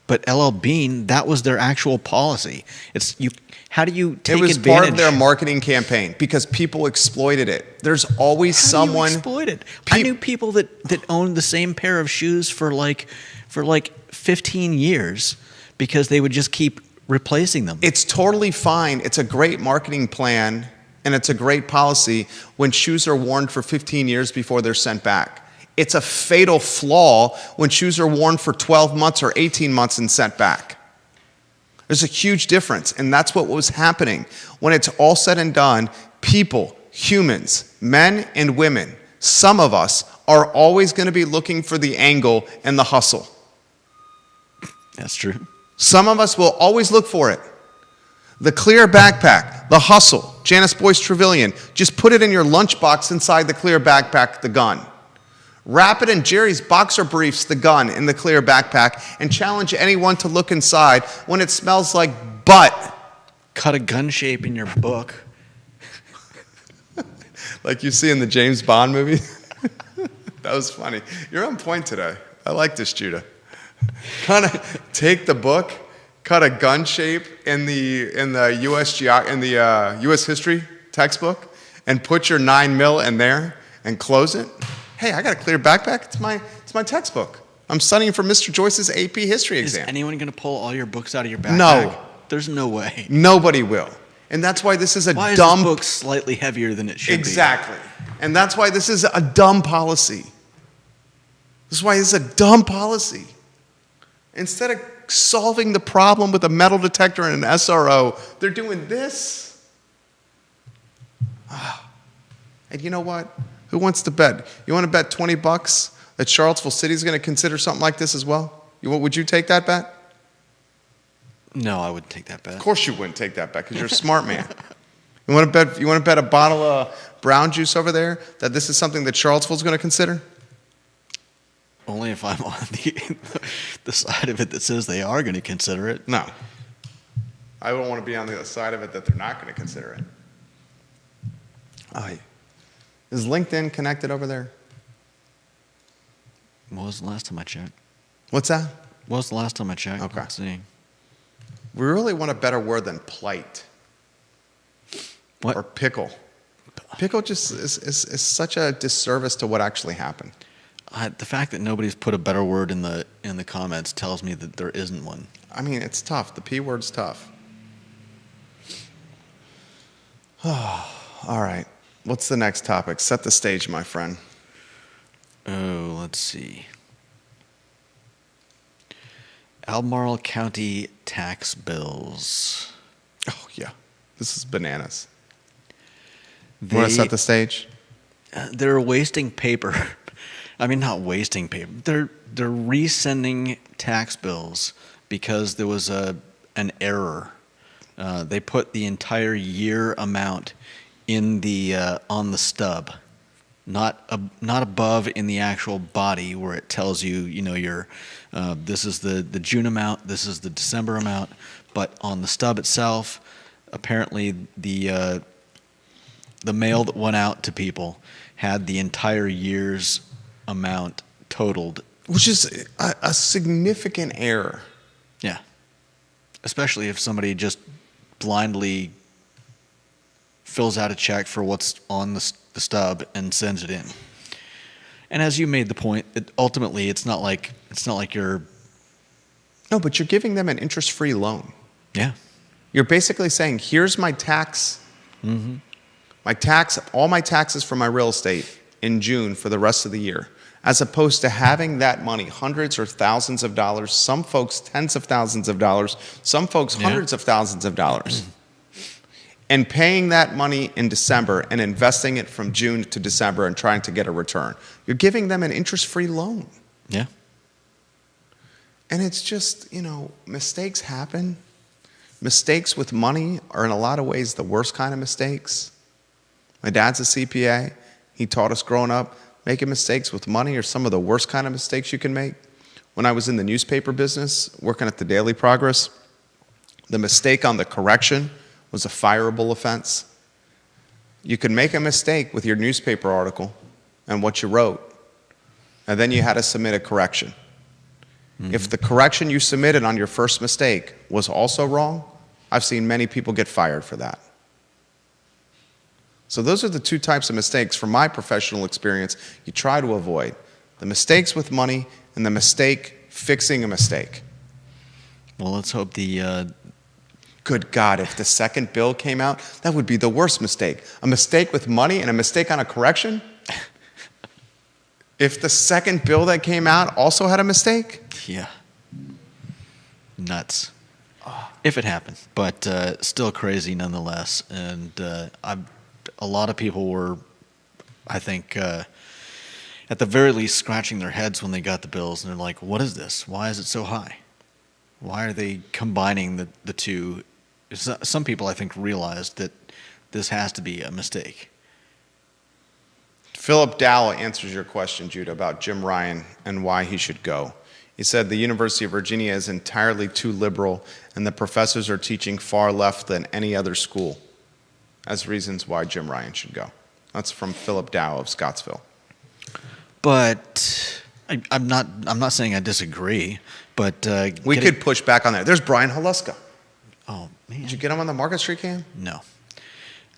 but LL Bean, that was their actual policy. It's you. How do you take It was advantage? part of their marketing campaign because people exploited it. There's always How someone. do you exploit it? I knew people that owned the same pair of shoes for like 15 years because they would just keep replacing them. It's totally fine. It's a great marketing plan and it's a great policy when shoes are worn for 15 years before they're sent back. It's a fatal flaw when shoes are worn for 12 months or 18 months and sent back. There's a huge difference, and that's what was happening. When it's all said and done, people, humans, men and women, some of us are always going to be looking for the angle and the hustle. That's true. Some of us will always look for it. The clear backpack, the hustle, Janice Boyce Trevelyan, just put it in your lunchbox inside the clear backpack, the gun. Wrap it in Jerry's boxer briefs, the gun, in the clear backpack, and challenge anyone to look inside when it smells like butt. Cut a gun shape in your book. Like you see in the James Bond movie. That was funny. You're on point today. I like this, Judah. Kind of take the book, cut a gun shape in the U.S. history textbook, and put your 9mm in there and close it. Hey, I got a clear backpack. It's my textbook. I'm studying for Mr. Joyce's AP history Is exam. anyone going to pull all your books out of your backpack? No. There's no way. Nobody will. And that's why this is a Why is dumb this book slightly heavier than it should Exactly. And that's why this is a dumb policy. This is why this is a dumb policy. Instead of solving the problem with a metal detector and an SRO, they're doing this. And you know what? Who wants to bet? You want to bet $20 that Charlottesville City is going to consider something like this as well? Would you take that bet? be? No, I wouldn't take that bet. Of course you wouldn't take that bet because you're a smart man. You want to bet a bottle of brown juice over there that this is something that Charlottesville's going to consider? Only if I'm on the side of it that says they are going to consider it. No. I don't want to be on the other side of it that they're not going to consider it. Is LinkedIn connected over there? What was the last time I checked? What's that? What was the last time I checked? Okay. Let's see. We really want a better word than plight What? or pickle. Pickle just is such a disservice to what actually happened. The fact that nobody's put a better word in the comments tells me that there isn't one. I mean, it's tough. The P word's tough. All right. What's the next topic? Set the stage, my friend. Oh, let's see. Albemarle County tax bills. Oh, yeah. This is bananas. You want to set the stage? They're wasting paper. I mean, not wasting paper. They're resending tax bills because there was an error. They put the entire year amount in the on the stub, not above in the actual body where it tells you, your this is the June amount, this is the December amount, but on the stub itself, apparently the mail that went out to people had the entire year's amount totaled. Which is a significant error. Yeah. Especially if somebody just blindly fills out a check for what's on the stub and sends it in. And as you made the point, ultimately it's not like you're. No, but you're giving them an interest-free loan. Yeah. You're basically saying, here's my tax. Mm-hmm. All my taxes for my real estate in June for the rest of the year, as opposed to having that money, hundreds or thousands of dollars, some folks tens of thousands of dollars, some folks hundreds of thousands of dollars, and paying that money in December and investing it from June to December and trying to get a return. You're giving them an interest-free loan. Yeah. And it's just, mistakes happen. Mistakes with money are in a lot of ways the worst kind of mistakes. My dad's a CPA. He taught us growing up, making mistakes with money are some of the worst kind of mistakes you can make. When I was in the newspaper business, working at the Daily Progress, the mistake on the correction was a fireable offense. You could make a mistake with your newspaper article and what you wrote, and then you had to submit a correction. Mm-hmm. If the correction you submitted on your first mistake was also wrong, I've seen many people get fired for that. So those are the two types of mistakes from my professional experience you try to avoid. The mistakes with money and the mistake fixing a mistake. Well, let's hope the... Good God, if the second bill came out, that would be the worst mistake. A mistake with money and a mistake on a correction? If the second bill that came out also had a mistake? Yeah. Nuts. If it happened. But still crazy nonetheless. And a lot of people were, I think, at the very least scratching their heads when they got the bills. And they're like, what is this? Why is it so high? Why are they combining the two? Some people, I think, realized that this has to be a mistake. Philip Dow answers your question, Judah, about Jim Ryan and why he should go. He said the University of Virginia is entirely too liberal and the professors are teaching far left than any other school as reasons why Jim Ryan should go. That's from Philip Dow of Scottsville. But I'm not saying I disagree, but we could push back on that. There's Brian Haluska. Oh man, did you get him on the Market Street cam? No.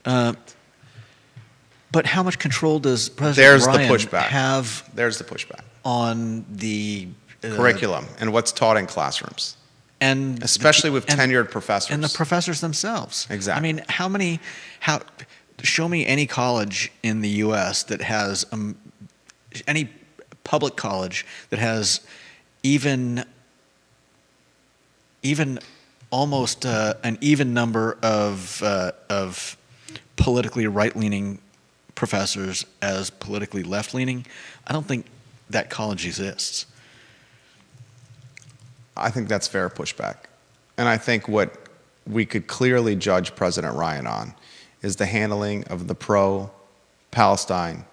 But how much control does President Ryan have? There's the pushback on the curriculum and what's taught in classrooms, and especially with tenured professors and the professors themselves. Exactly. I mean, show me any college in the U.S. that has any public college that has even almost an even number of politically right-leaning professors as politically left-leaning. I don't think that college exists. I think that's fair pushback. And I think what we could clearly judge President Ryan on is the handling of the pro-Palestine,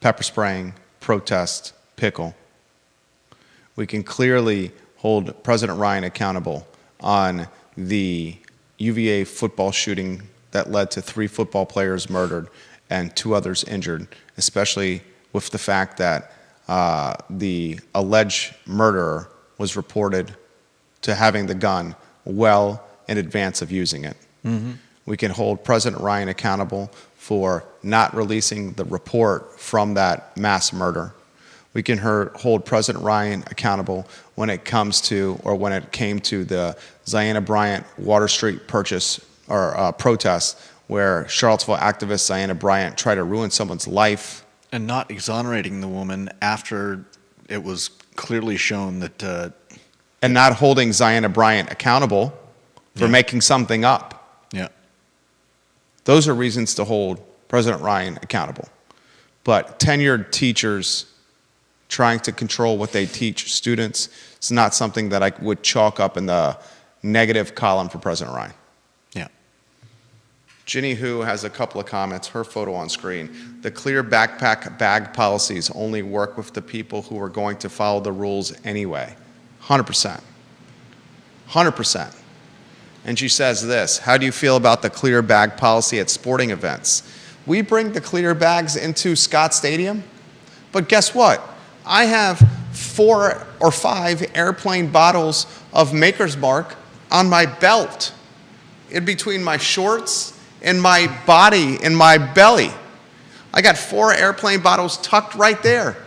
pepper spraying, protest, pickle. We can clearly hold President Ryan accountable on the UVA football shooting that led to 3 football players murdered and 2 others injured, especially with the fact that the alleged murderer was reported to having the gun well in advance of using it. Mm-hmm. We can hold President Ryan accountable for not releasing the report from that mass murder. We can hold President Ryan accountable when it came to the Ziana Bryant Water Street protest, where Charlottesville activist Ziana Bryant tried to ruin someone's life. And not exonerating the woman after it was clearly shown that... and not holding Ziana Bryant accountable for making something up. Yeah. Those are reasons to hold President Ryan accountable. But tenured teachers trying to control what they teach students is not something that I would chalk up in the negative column for President Ryan. Yeah. Ginny Hu has a couple of comments, her photo on screen. The clear backpack bag policies only work with the people who are going to follow the rules anyway. 100%. 100%. And she says this, how do you feel about the clear bag policy at sporting events? We bring the clear bags into Scott Stadium, but guess what? I have 4 or 5 airplane bottles of Maker's Mark on my belt, in between my shorts and my body and my belly. I got 4 airplane bottles tucked right there.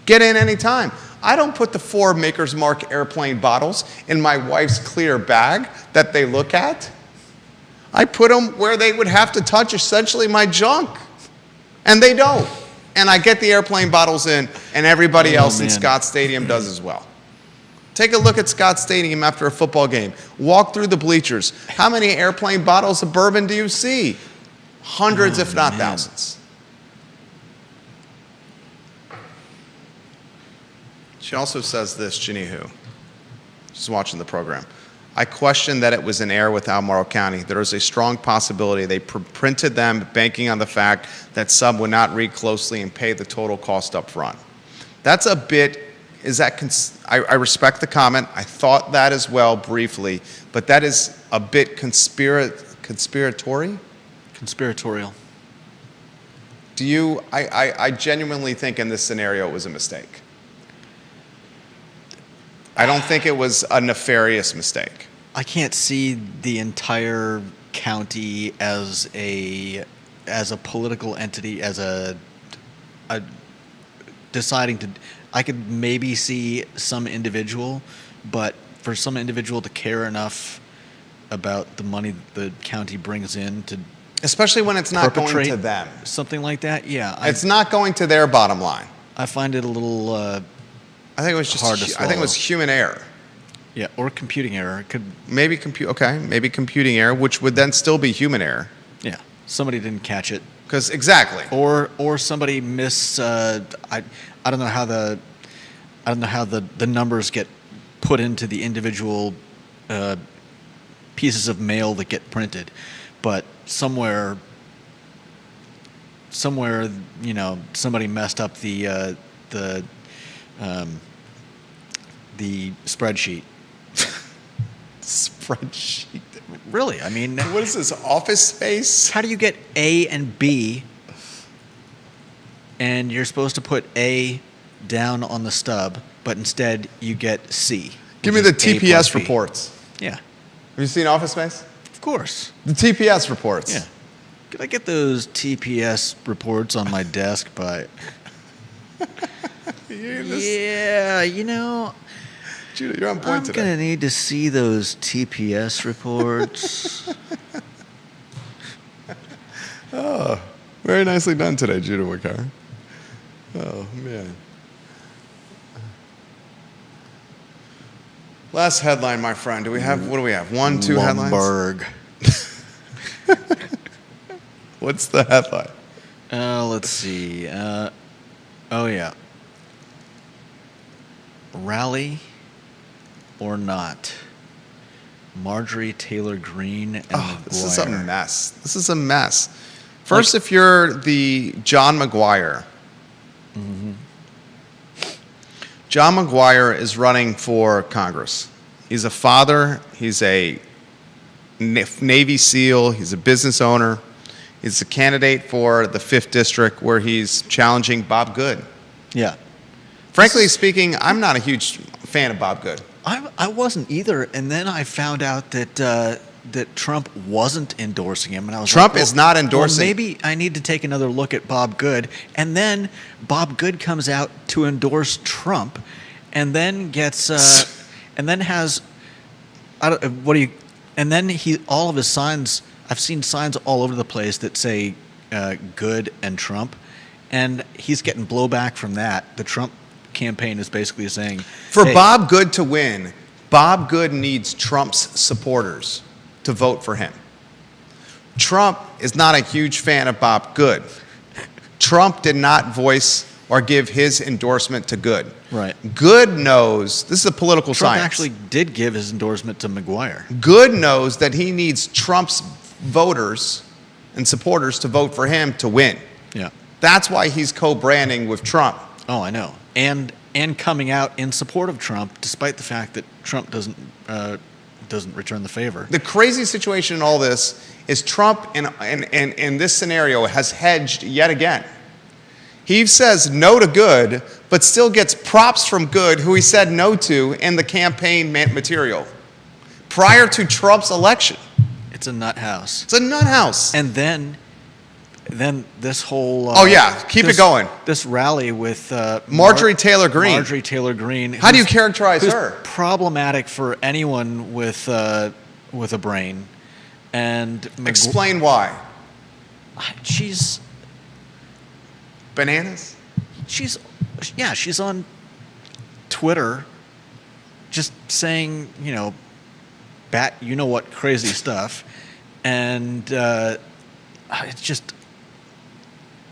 Get in anytime. I don't put the 4 Maker's Mark airplane bottles in my wife's clear bag that they look at. I put them where they would have to touch essentially my junk. And they don't. And I get the airplane bottles in, and everybody else in Scott Stadium does as well. Take a look at Scott Stadium after a football game. Walk through the bleachers. How many airplane bottles of bourbon do you see? Hundreds, if not thousands. She also says this, Ginny Hu. She's watching the program. I question that it was an error with Albemarle County. There is a strong possibility they printed them banking on the fact that some would not read closely and pay the total cost up front. That's a bit, I respect the comment. I thought that as well briefly, but that is a bit conspiratorial. I genuinely think in this scenario it was a mistake. I don't think it was a nefarious mistake. I can't see the entire county as a political entity, as a deciding to. I could maybe see some individual, but for some individual to care enough about the money that the county brings in to, especially when it's not going to them, something like that. Yeah, it's not going to their bottom line. I find it a little. I think it was just hard to swallow. I think it was human error. Yeah, or computing error. It could maybe computing error, which would then still be human error. Yeah, somebody didn't catch it. Because exactly. Or somebody I don't know how the numbers get put into the individual pieces of mail that get printed, but somewhere somebody messed up the spreadsheet. Spreadsheet. Really? I mean, what is this, Office Space? How do you get A and B, and you're supposed to put A down on the stub, but instead you get C? Give me the TPS reports. Yeah. Have you seen Office Space? Of course. The TPS reports. Yeah. Could I get those TPS reports on my desk by... Yeah, Judah, you're on point today. I'm going to need to see those TPS reports. Oh, very nicely done today, Judah Wickar. Oh, man. Last headline, my friend. What do we have? 1, 2 headlines? Lumberg. What's the headline? Let's see. Oh, yeah. Rally or not? Marjorie Taylor Greene and McGuire. This is a mess. First, if you're the John McGuire. Mm-hmm. John McGuire is running for Congress. He's a father. He's a Navy SEAL. He's a business owner. He's a candidate for the 5th District where he's challenging Bob Good. Yeah. Frankly speaking, I'm not a huge fan of Bob Good. I wasn't either, and then I found out that that Trump wasn't endorsing him, and I was Trump like, is not endorsing. Well, maybe I need to take another look at Bob Good, and then Bob Good comes out to endorse Trump, and then gets and then has and then he all of his signs. I've seen signs all over the place that say Good and Trump, and he's getting blowback from that. The Trump campaign is basically saying, For hey, Bob Good to win, Bob Good needs Trump's supporters to vote for him. Trump is not a huge fan of Bob Good. Trump did not voice or give his endorsement to Good. Right. Good knows, this is a political Trump science. actually did give his endorsement to McGuire. Good knows that he needs Trump's voters and supporters to vote for him to win. Yeah. That's why he's co-branding with Trump. Oh, I know. And coming out in support of Trump, despite the fact that Trump doesn't return the favor. The crazy situation in all this is Trump, in this scenario, has hedged yet again. He says no to Good, but still gets props from Good, who he said no to in the campaign material prior to Trump's election. It's a nut house. It's a nut house. And then this whole Oh, yeah. Keep it going. This rally with Marjorie Taylor Greene. Marjorie Taylor Greene. How do you characterize who's her? Problematic for anyone with a brain. And Explain why. She's Bananas? she's on Twitter, just saying what crazy stuff, and it's just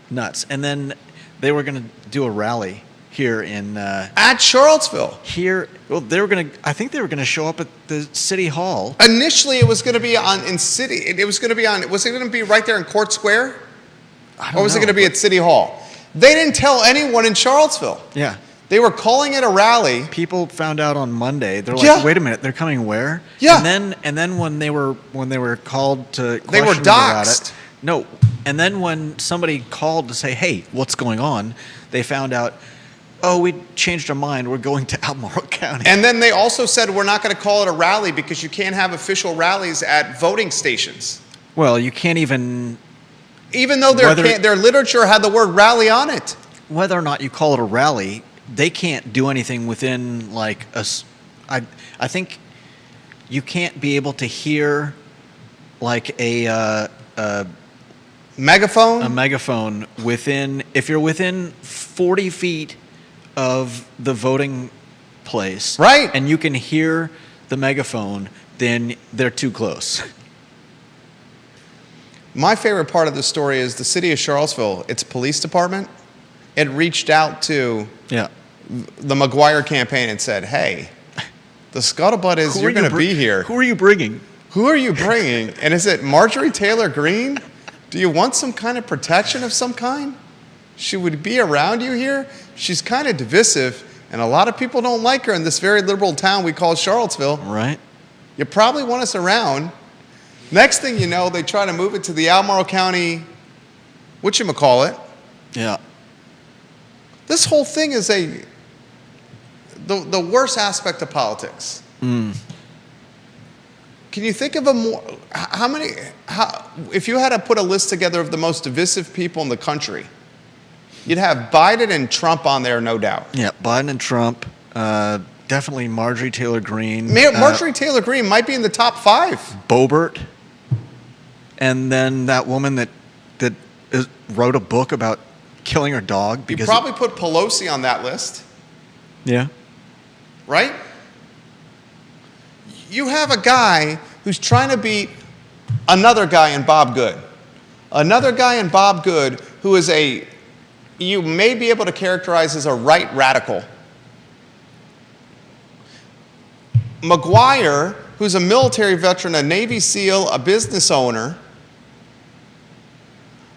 nuts. And then they were going to do a rally here in At Charlottesville. here. Well, I think they were going to show up at the city hall. Initially, it was going to be in City. It was going to be on. Was it going to be right there in Court Square, or was it going to be at City Hall? They didn't tell anyone in Charlottesville. Yeah. They were calling it a rally. People found out on Monday. They're like, Yeah. "Wait a minute, they're coming where?" Yeah. And then when they were called to They were questions about doxxed. it, no. And then when somebody called to say, "Hey, what's going on?" they found out, "Oh, we changed our mind. We're going to Albemarle County." And then they also said we're not going to call it a rally because you can't have official rallies at voting stations, well, you can't even even though their literature had the word rally on it. whether or not you call it a rally, they can't do anything within like I think you can't be able to hear like a Megaphone. megaphone if you're within 40 feet of the voting place, Right. and you can hear the megaphone, then they're too close. My favorite part of the story is the city of Charlottesville, its police department, it reached out to Yeah. the McGuire campaign and said, hey, the scuttlebutt is you're going to be here. Who are you bringing? Who are you bringing? And is it Marjorie Taylor Greene? Do you want some kind of protection of some kind? She would be around you here? She's kind of divisive, and a lot of people don't like her in this very liberal town we call Charlottesville. Right. You probably want us around. Next thing you know, they try to move it to the Albemarle County, whatchamacallit. Yeah. This whole thing is the worst aspect of politics. Can you think of if you had to put a list together of the most divisive people in the country, you'd have Biden and Trump on there, no doubt. Yeah, Biden and Trump, definitely Marjorie Taylor Greene. Marjorie Taylor Greene might be in the top 5. Boebert, and then that woman that wrote a book about killing her dog. You Because probably put Pelosi on that list, yeah. right? You have a guy who's trying to beat another guy in Bob Good. Another guy in Bob Good who is you may be able to characterize as a right radical. McGuire, who's a military veteran, a Navy SEAL, a business owner,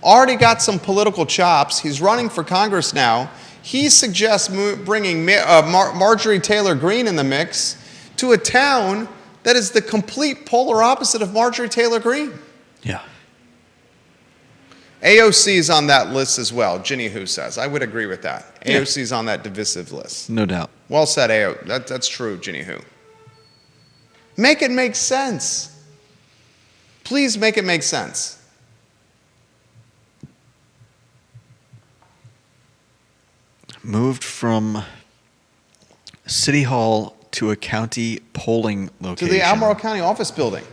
already got some political chops. He's running for Congress now. He suggests bringing Marjorie Taylor Greene in the mix to a town that is the complete polar opposite of Marjorie Taylor Greene. Yeah. AOC is on that list as well, Ginny Who says. I would agree with that. Yeah. AOC is on that divisive list. No doubt. Well said, AO. That's true, Ginny Who. Make it make sense. Please make it make sense. Moved from City Hall to a county polling location. To the Albemarle County office building.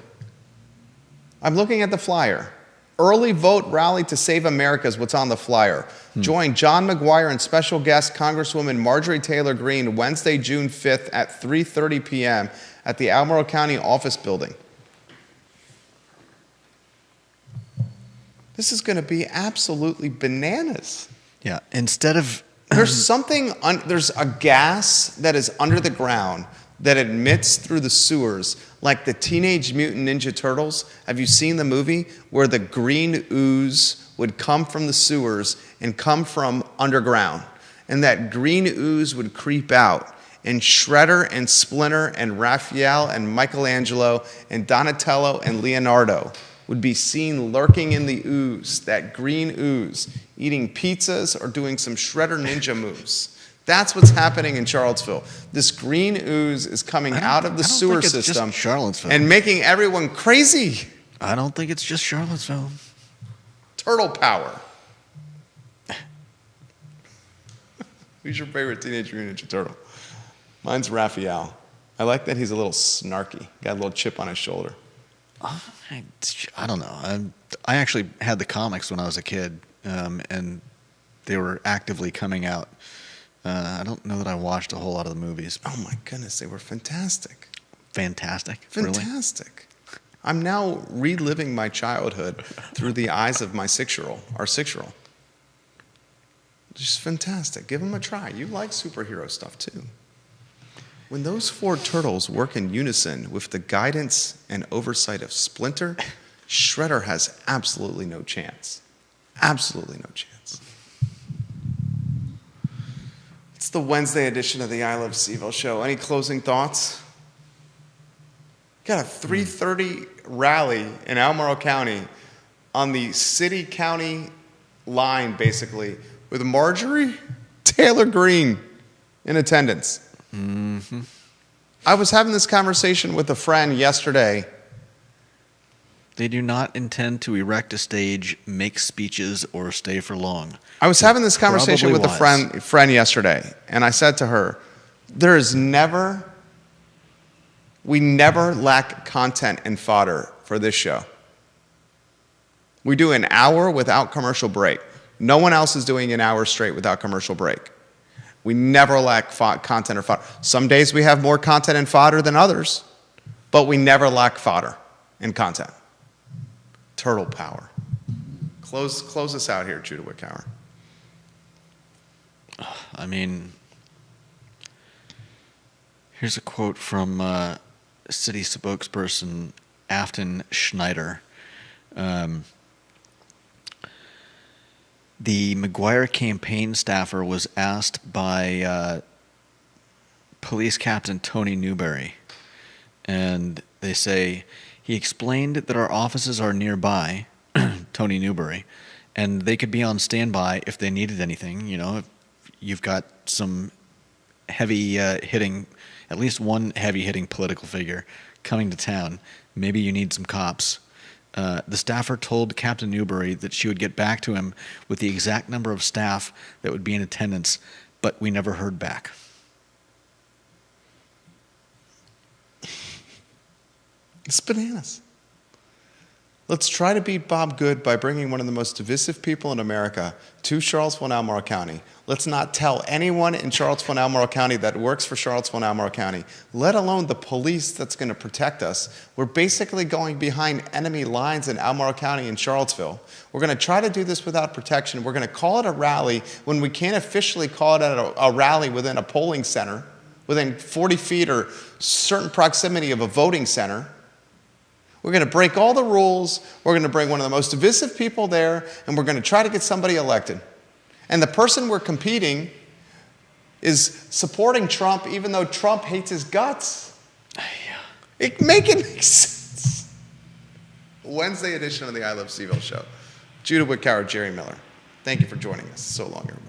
I'm looking at the flyer. Early vote rally to save America is what's on the flyer. Join John McGuire and special guest Congresswoman Marjorie Taylor Greene Wednesday, June 5th at 3:30 p.m. at the Albemarle County office building. This is going to be absolutely bananas. Yeah. Instead of There's there's a gas that is under the ground that emits through the sewers like the Teenage Mutant Ninja Turtles. Have you seen the movie where the green ooze would come from the sewers and come from underground? And that green ooze would creep out, and Shredder and Splinter and Raphael and Michelangelo and Donatello and Leonardo would be seen lurking in the ooze, that green ooze, eating pizzas or doing some Shredder ninja moves. That's what's happening in Charlottesville. This green ooze is coming out of the sewer think it's system just Charlottesville. and making everyone crazy. I don't think it's just Charlottesville. Turtle power. Who's your favorite Teenage Mutant Ninja Turtle? Mine's Raphael. I like that he's a little snarky. Got a little chip on his shoulder. I don't know. I actually had the comics when I was a kid, and they were actively coming out. I don't know that I watched a whole lot of the movies. Oh my goodness, they were fantastic. Fantastic. Fantastic. Really? I'm now reliving my childhood through the eyes of my our 6-year-old. Just fantastic. Give them a try. You like superhero stuff too. When those 4 turtles work in unison with the guidance and oversight of Splinter, Shredder has absolutely no chance. Absolutely no chance. It's the Wednesday edition of the I Love CVille show. Any closing thoughts? Got a 3:30 rally in Albemarle County on the city-county line, basically, with Marjorie Taylor Greene in attendance. Mm-hmm. I was having this conversation with a friend yesterday. They do not intend to erect a stage, make speeches, or stay for long. I was having this conversation with Probably a friend yesterday, and I said to her, we never lack content and fodder for this show. We do an hour without commercial break. No one else is doing an hour straight without commercial break. We never lack content or fodder. Some days we have more content and fodder than others, but we never lack fodder and content. Turtle power. Close us out here, Judah Wickhauer. I mean, here's a quote from city spokesperson Afton Schneider. The McGuire campaign staffer was asked by Police Captain Tony Newberry, and they say, he explained that our offices are nearby, Tony Newberry, and they could be on standby if they needed anything. You know, if you've got some heavy hitting, at least one heavy hitting political figure coming to town, maybe you need some cops. The staffer told Captain Newberry that she would get back to him with the exact number of staff that would be in attendance, but we never heard back. It's bananas. Let's try to beat Bob Good by bringing one of the most divisive people in America to Charlottesville and Albemarle County. Let's not tell anyone in Charlottesville and Albemarle County that works for Charlottesville and Albemarle County, let alone the police that's going to protect us. We're basically going behind enemy lines in Albemarle County and Charlottesville. We're going to try to do this without protection. We're going to call it a rally when we can't officially call it a rally within a polling center, within 40 feet or certain proximity of a voting center. We're going to break all the rules. We're going to bring one of the most divisive people there, and we're going to try to get somebody elected. And the person we're competing is supporting Trump, even though Trump hates his guts. Make it make sense. Wednesday edition of the I Love CVille show. Judah Whitcower, Jerry Miller. Thank you for joining us so long, everybody.